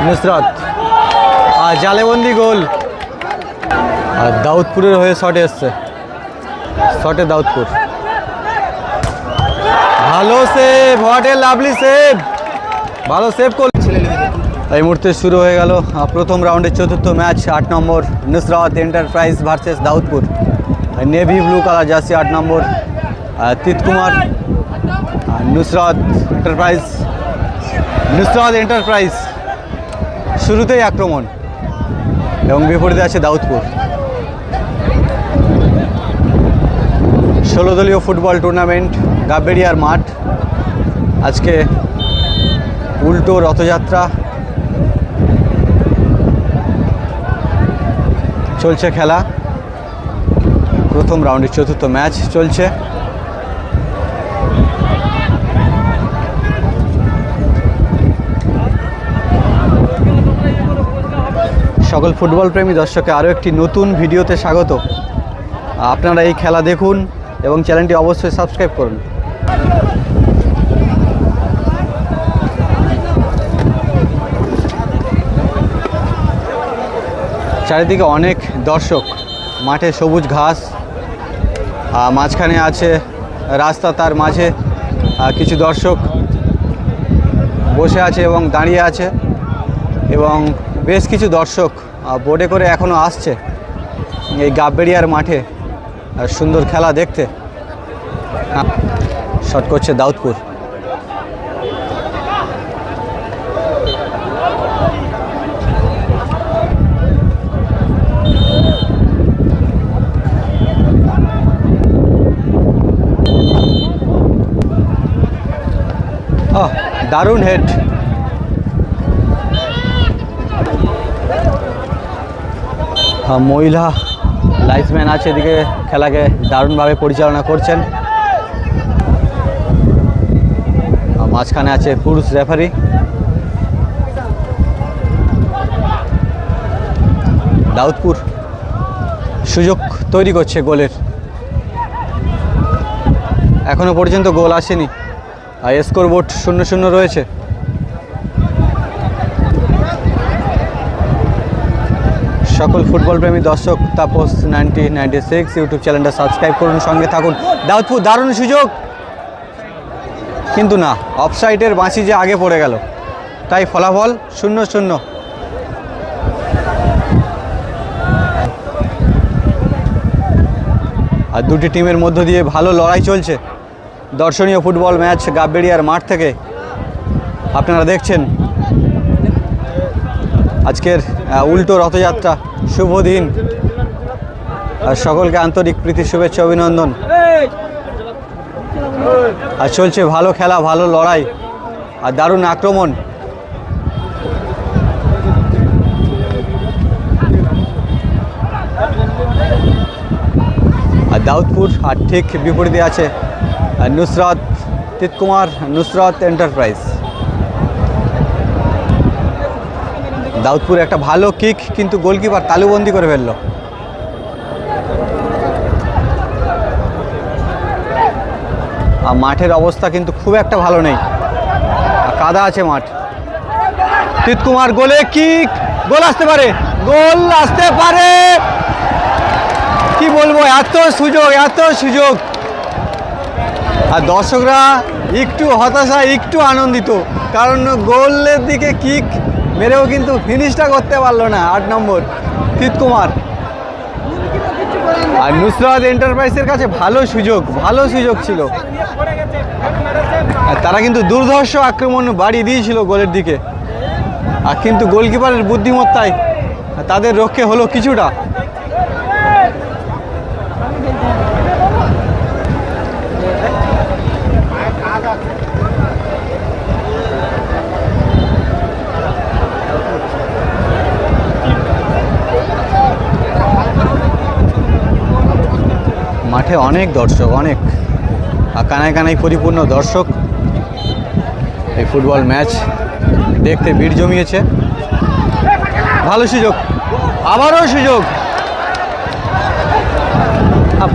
নুসরাত আর জালেবন্দি গোল। আর দাউদপুরের হয়ে শটে এসছে, শটে দাউদপুর। ভালো save, what a lovely save, ভালো সেভ করল। এই মুহূর্তে শুরু হয়ে গেল প্রথম রাউন্ডের চতুর্থ ম্যাচ। 8 নম্বর Nusrat enterprise versus Daudpur. Navy blue colour jersey 8 নম্বর তিত কুমার। নুসরাত এন্টারপ্রাইজ শুরুতেই আক্রমণ এবং বিপরীতে আছে দাউদপুর। 16 দলীয় ফুটবল টুর্নামেন্ট গাববেড়িয়ার মাঠ। আজকে উল্টো রথযাত্রা চলছে খেলা। প্রথম রাউন্ডের চতুর্থ ম্যাচ চলছে। সকল ফুটবল প্রেমী দর্শককে আরও একটি নতুন ভিডিওতে স্বাগত। আপনারা এই খেলা দেখুন এবং চ্যানেলটি অবশ্যই সাবস্ক্রাইব করুন। চারিদিকে অনেক দর্শক, মাঠে সবুজ ঘাস, মাঝখানে আছে রাস্তা, তার মাঝে কিছু দর্শক বসে আছে এবং দাঁড়িয়ে আছে এবং বেশ কিছু দর্শক বোটে করে এখনও আসছে এই গাববেড়িয়ার মাঠে সুন্দর খেলা দেখতে। শট করছে দাউদপুর। দারুণ হেড। মহিলা লাইসম্যান আছে এদিকে, খেলাকে দারুণভাবে পরিচালনা করছেন। মাঝখানে আছে পুরুষ রেফারি। দাউদপুর সুযোগ তৈরি করছে গোলের, এখনো পর্যন্ত গোল আসেনি। স্কোর বোর্ড 0-0 রয়েছে। সকল ফুটবল প্রেমী দর্শক তাপস 1996 ইউটিউব চ্যানেলটা সাবস্ক্রাইব করুন, সঙ্গে থাকুন। দাউদপুর দারুণ সুযোগ, কিন্তু না, অফসাইডের বাঁশি যে আগে পড়ে গেল, তাই ফলাফল 0-0। আর দুটি টিমের মধ্য দিয়ে ভালো লড়াই চলছে। দর্শনীয় ফুটবল ম্যাচ গাববেড়িয়ার মাঠ থেকে আপনারা দেখছেন। আজকের উল্টো রথযাত্রা, শুভ দিন। আর সকলকে আন্তরিক প্রীতি শুভেচ্ছা অভিনন্দন। আর চলছে ভালো খেলা, ভালো লড়াই আর দারুণ আক্রমণ। আর দাউদপুর আর ঠিক বিপরীতে আছে নুসরাত তিত কুমার, নুসরাত এন্টারপ্রাইজ। দাউদপুর একটা ভালো কিক, কিন্তু গোলকিপার তালুবন্দি করে ফেলল। আর মাঠের অবস্থা কিন্তু খুব একটা ভালো নেই, কাদা আছে মাঠ। তিত কুমার গোলে কিক, গোল আসতে পারে, গোল আসতে পারে, কি বলবো, এত সুযোগ। আর দর্শকরা একটু হতাশা, একটু আনন্দিত, কারণ গোলের দিকে কিক মেরেও কিন্তু ফিনিশটা করতে পারলো না 8 নম্বর তিত কুমার। আর নুসরাত এন্টারপ্রাইজের কাছে ভালো সুযোগ ছিল। আর তারা কিন্তু দুর্ধর্ষ আক্রমণ বাড়িয়ে দিয়েছিল গোলের দিকে, আর কিন্তু গোলকিপারের বুদ্ধিমত্তায় তাদের রক্ষে হলো কিছুটা। মাঠে অনেক দর্শক, অনেক কানায় পরিপূর্ণ দর্শক এই ফুটবল ম্যাচ দেখতে ভিড় জমিয়েছে। ভালো সুযোগ, আবারও সুযোগ।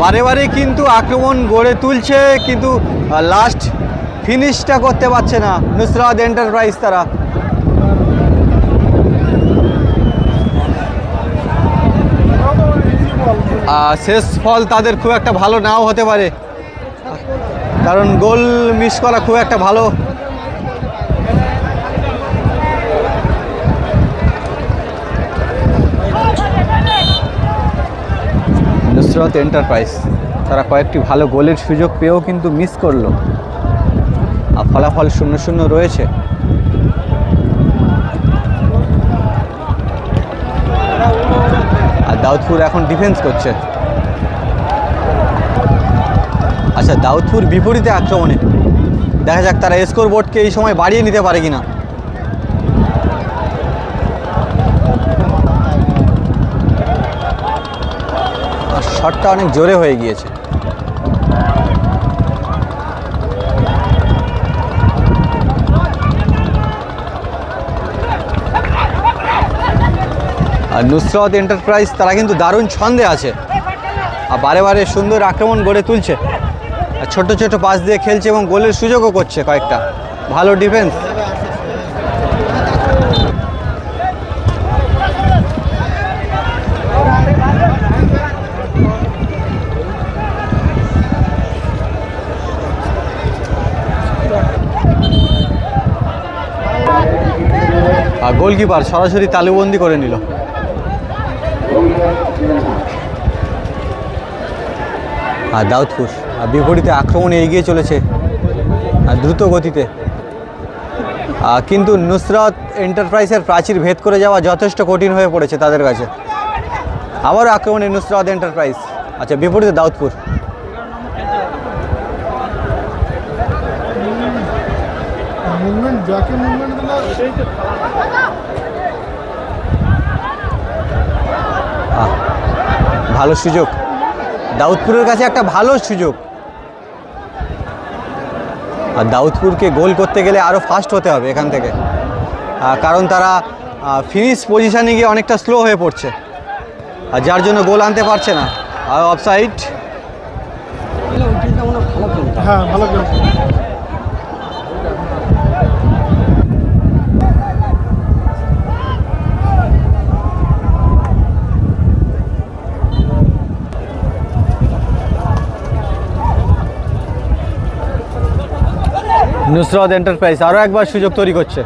বারে বারে কিন্তু আক্রমণ গড়ে তুলছে, কিন্তু লাস্ট ফিনিশটা করতে পারছে না নুসরাত এন্টারপ্রাইজ। তারা শেষ ফল তাদের খুব একটা ভালো নাও হতে পারে, কারণ গোল মিস করা খুব একটা ভালো। নুসরত এন্টারপ্রাইজ তারা কয়েকটি ভালো গোলের সুযোগ পেয়েও কিন্তু মিস করলো, আর ফলাফল 0-0 রয়েছে। আর দাউদপুর এখন ডিফেন্স করছে। আচ্ছা, দাউদপুর বিপরীতে আক্রমণে, দেখা যাক তারা স্কোর বোর্ডকে এই সময় বাড়িয়ে নিতে পারে কিনা। শটটা অনেক জোরে হয়ে গিয়েছে। আর নুসরত এন্টারপ্রাইজ তারা কিন্তু দারুণ ছন্দে আছে, আর বারে বারে সুন্দর আক্রমণ গড়ে তুলছে, আর ছোট ছোট পাস দিয়ে খেলছে এবং গোলের সুযোগও করছে কয়েকটা। ভালো ডিফেন্স। আর গোলকিপার সরাসরি তালুবন্দি করে নিল। আর দাউদপুর বিপরীতে আক্রমণে এগিয়ে চলেছে দ্রুত গতিতে, কিন্তু নুসরত এন্টারপ্রাইজের প্রাচীর ভেদ করে যাওয়া যথেষ্ট কঠিন হয়ে পড়েছে তাদের কাছে। আবারও আক্রমণে নুসরত এন্টারপ্রাইজ। আচ্ছা, বিপরীতে দাউদপুর। ভালো সুযোগ দাউদপুরের কাছে, একটা ভালো সুযোগ। আর দাউদপুরকে গোল করতে গেলে আরও ফাস্ট হতে হবে এখান থেকে, কারণ তারা ফিনিশ পজিশনে গিয়ে অনেকটা স্লো হয়ে পড়ছে, আর যার জন্য গোল আনতে পারছে না। আর অফসাইড। হ্যাঁ, ভালো। নুসরত এন্টারপ্রাইজ আরও একবার সুযোগ তৈরি করছে।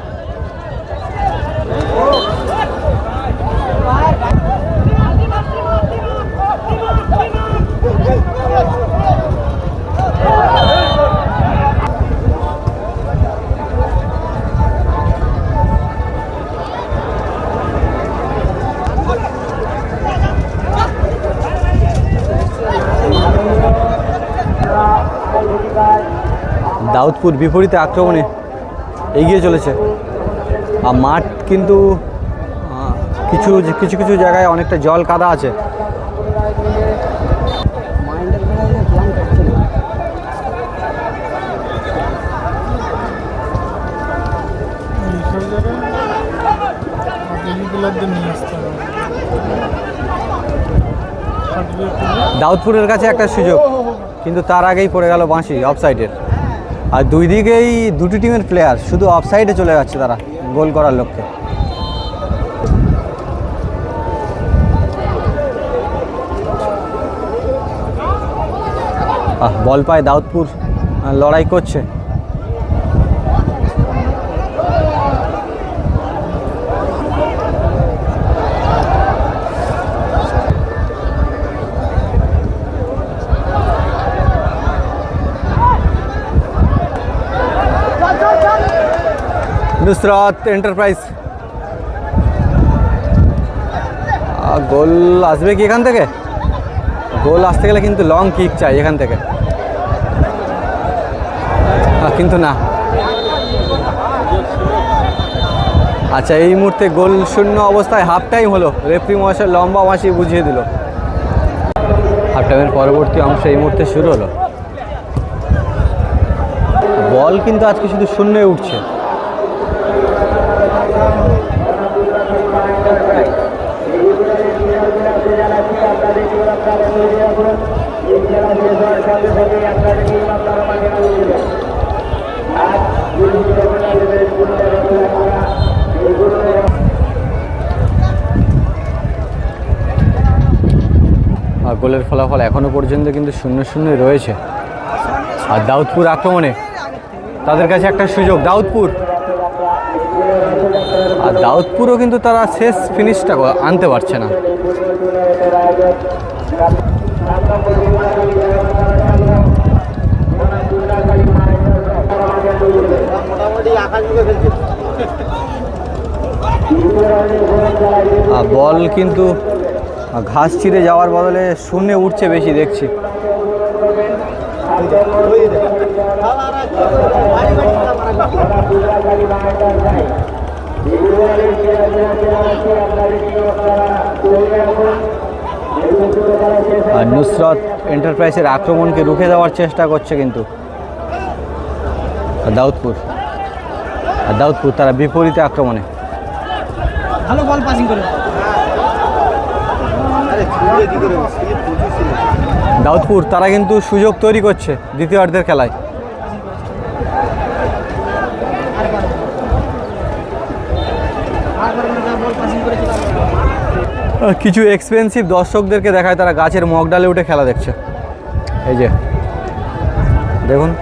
দাউদপুর বিপরীতে আক্রমণে এগিয়ে চলেছে, আর মাঠ কিন্তু কিছু কিছু জায়গায় অনেকটা জল কাদা আছে। দাউদপুরের কাছে একটা সুযোগ, কিন্তু তার আগেই পড়ে গেল বাঁশি অফসাইডের। আর দুই দিকেই দুটি টিমের প্লেয়ার শুধু অফসাইডে চলে যাচ্ছে তারা গোল করার লক্ষ্যে। বল পায় দাউদপুর, লড়াই করছে। নুসরত এন্টারপ্রাইজ গোল আসবে কি এখান থেকে? গোল আসতে গেলে কিন্তু লং কিক চাই এখান থেকে, কিন্তু না। আচ্ছা, এই মুহূর্তে গোল শূন্য অবস্থায় হাফ টাইম হলো। রেফারি মহাশয় লম্বা বাঁশি বুঝিয়ে দিল। হাফ টাইমের পরবর্তী অংশ এই মুহূর্তে শুরু হলো। বল কিন্তু আজকে শুধু শূন্যে উঠছে। গোলের ফলাফল এখনও পর্যন্ত কিন্তু 0-0 রয়েছে। আর দাউদপুর আক্রমণে, তাদের কাছে একটা সুযোগ, দাউদপুর, আর দাউদপুরও কিন্তু তারা শেষ ফিনিশটা আনতে পারছে না। বল কিন্তু ঘাস ছিঁড়ে যাওয়ার বদলে শূন্যে উঠছে বেশি দেখছি। আর নুসরত এন্টারপ্রাইজের আক্রমণকে রুখে দেওয়ার চেষ্টা করছে কিন্তু দাউদপুর তারা বিপরীতে আক্রমণে। ভালো বল পাসিং করে দাউদপুর তারা কিন্তু সুযোগ তৈরি করছে দ্বিতীয়ার্ধের খেলায়। কিছু এক্সপেন্সিভ দর্শকদেরকে দেখায় তারা গাছের মগডালে উঠে খেলা দেখছে। এই যে দেখুন,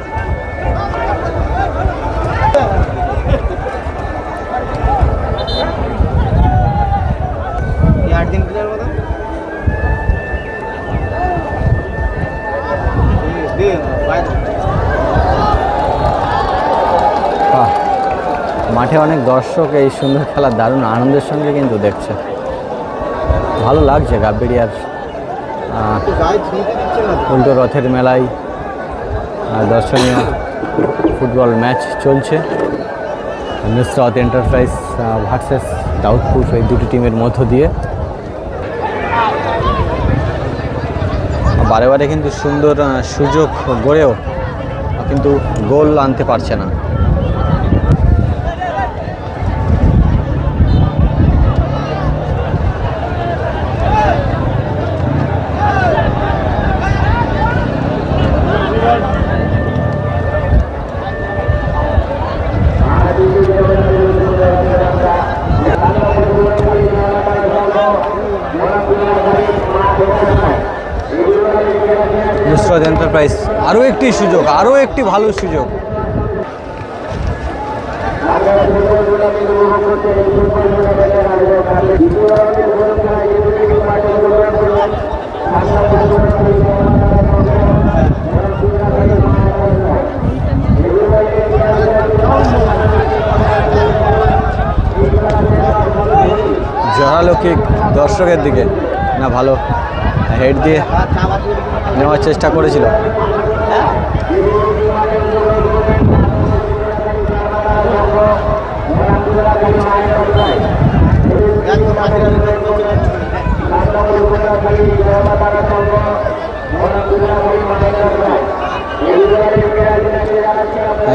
মাঠে অনেক দর্শক এই সুন্দর খেলা দারুণ আনন্দের সঙ্গে কিন্তু দেখছে। ভালো লাগছে গাববেড়িয়ার উল্টো রথের মেলায় দর্শনীয় ফুটবল ম্যাচ চলছে। নুসরত এন্টারপ্রাইজ ভার্সেস দাউদপুর, এই দুটি টিমের মধ্য দিয়ে বারে বারে কিন্তু সুন্দর সুযোগ গড়েও কিন্তু গোল আনতে পারছে না। নুসরত এন্টারপ্রাইজ আরও একটি সুযোগ, আরও একটি ভালো সুযোগ। জোরালো কিক দর্শকের দিকে, না ভালো হেড দিয়ে নেওয়ার চেষ্টা করেছিল।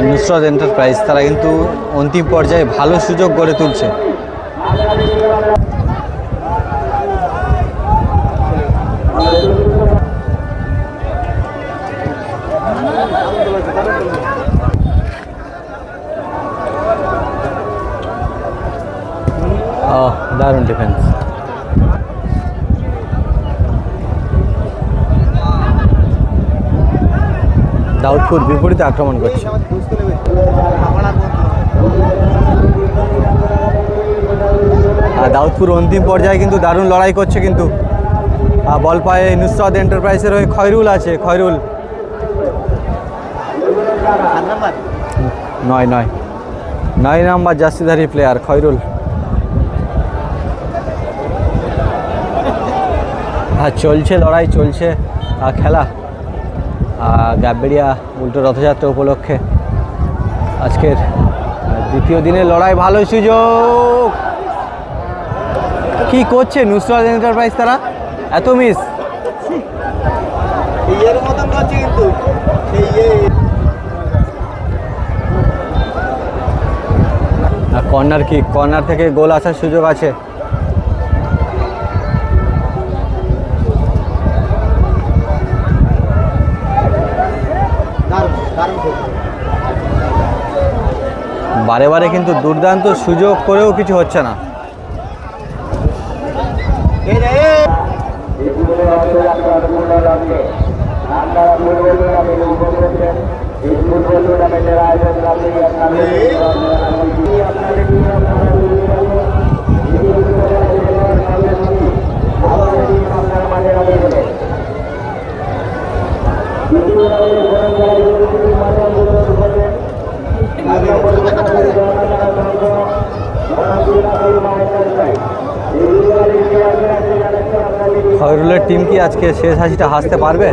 নুসরত এন্টারপ্রাইজ তারা কিন্তু অন্তিম পর্যায়ে ভালো সুযোগ গড়ে তুলছে। দারুণ ডিফেন্স। দাউদপুর বিপরীতে আক্রমণ করছে। আর দাউদপুর অন্তিম পর্যায়ে কিন্তু দারুণ লড়াই করছে, কিন্তু বল পায়ে নুসরত এন্টারপ্রাইজের হয়ে খয়রুল আছে। খয়রুল নয় নাম্বার জার্সিধারী প্লেয়ার খয়রুল। হ্যাঁ, চলছে লড়াই, চলছে খেলা। গাববেড়িয়া উল্টো রথযাত্রা উপলক্ষে আজকের দ্বিতীয় দিনের লড়াই। ভালো সুযোগ, কি করছে নুসরত এন্টারপ্রাইজ, তারা এত মিস। কর্নার কিক, কর্নার থেকে গোল আসার সুযোগ আছে। বারে বারে কিন্তু দুর্দান্ত সুযোগ করেও কিছু হচ্ছে না। খয়রুলের টিম কি আজকে শেষ হাসিটা হাসতে পারবে?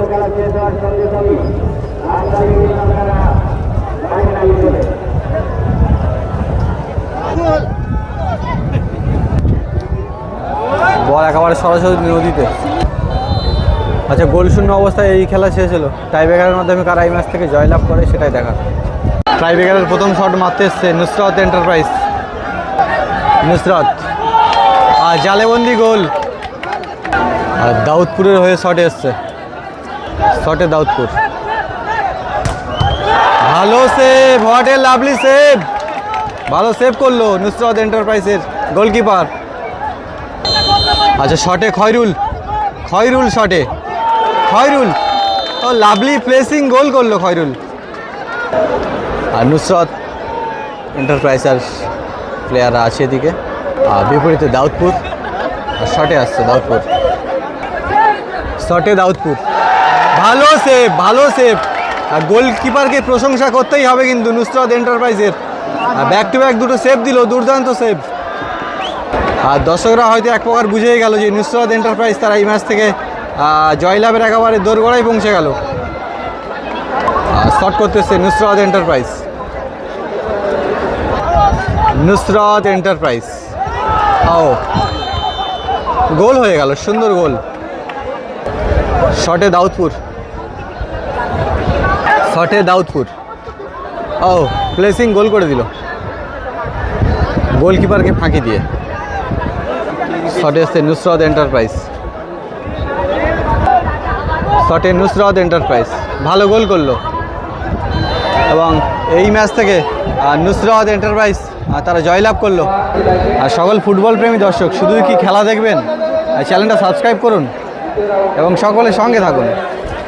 বল একেবারে সরাসরি নদীতে। আচ্ছা, গোল শূন্য অবস্থায় এই খেলা শেষ হলো। টাইব্রেকারের মাধ্যমে কারা এই ম্যাচ থেকে জয়লাভ করে সেটাই দেখা। টাইব্রেকারের প্রথম শট মারতে এসছে নুসরাত এন্টারপ্রাইজ। নুসরাত আর জালেবন্দি গোল। আর দাউদপুরের হয়ে শটে এসছে, শটে দাউদপুর। ভালো save, what a lovely save, ভালো সেভ করলো নুসরাত এন্টারপ্রাইজের গোলকিপার। আচ্ছা, শটে খয়রুল, খয়রুল শটে, খয়রুল ও লাভলি প্লেসিং গোল করলো খয়রুল। আর নুসরাত এন্টারপ্রাইজের প্লেয়াররা আছে এদিকে, আর বিপরীতে দাউদপুর। আর শটে আসছে দাউদপুর, শটে দাউদপুর। ভালো সেভ, ভালো সেভ। আর গোলকিপারকে প্রশংসা করতেই হবে কিন্তু নুসরাত এন্টারপ্রাইজের। ব্যাক টু ব্যাক দুটো সেভ দিল, দুর্দান্ত সেভ। আর দর্শকরা হয়তো এক প্রকার বুঝেই গেল যে নুসরাত এন্টারপ্রাইজ তারা এই ম্যাচ থেকে জয়লাভের একেবারে দোরগোড়ায় পৌঁছে গেল। শট করতেছে নুসরাত এন্টারপ্রাইজ, নুসরাত এন্টারপ্রাইজ। ও গোল হয়ে গেল, সুন্দর গোল। শটে দাউদপুর, শটে দাউদপুর। ও প্লেসিং গোল করে দিল গোলকিপারকে ফাঁকি দিয়ে। শটে এসছে নুসরাত এন্টারপ্রাইজ, শটে নুসরাত এন্টারপ্রাইজ ভালো গোল করলো। এবং এই ম্যাচ থেকে নুসরাত এন্টারপ্রাইজ তারা জয়লাভ করলো। আর সকল ফুটবল প্রেমী দর্শক শুধুই কি খেলা দেখবেন, চ্যানেলটা সাবস্ক্রাইব করুন এবং সকলের সঙ্গে থাকুন।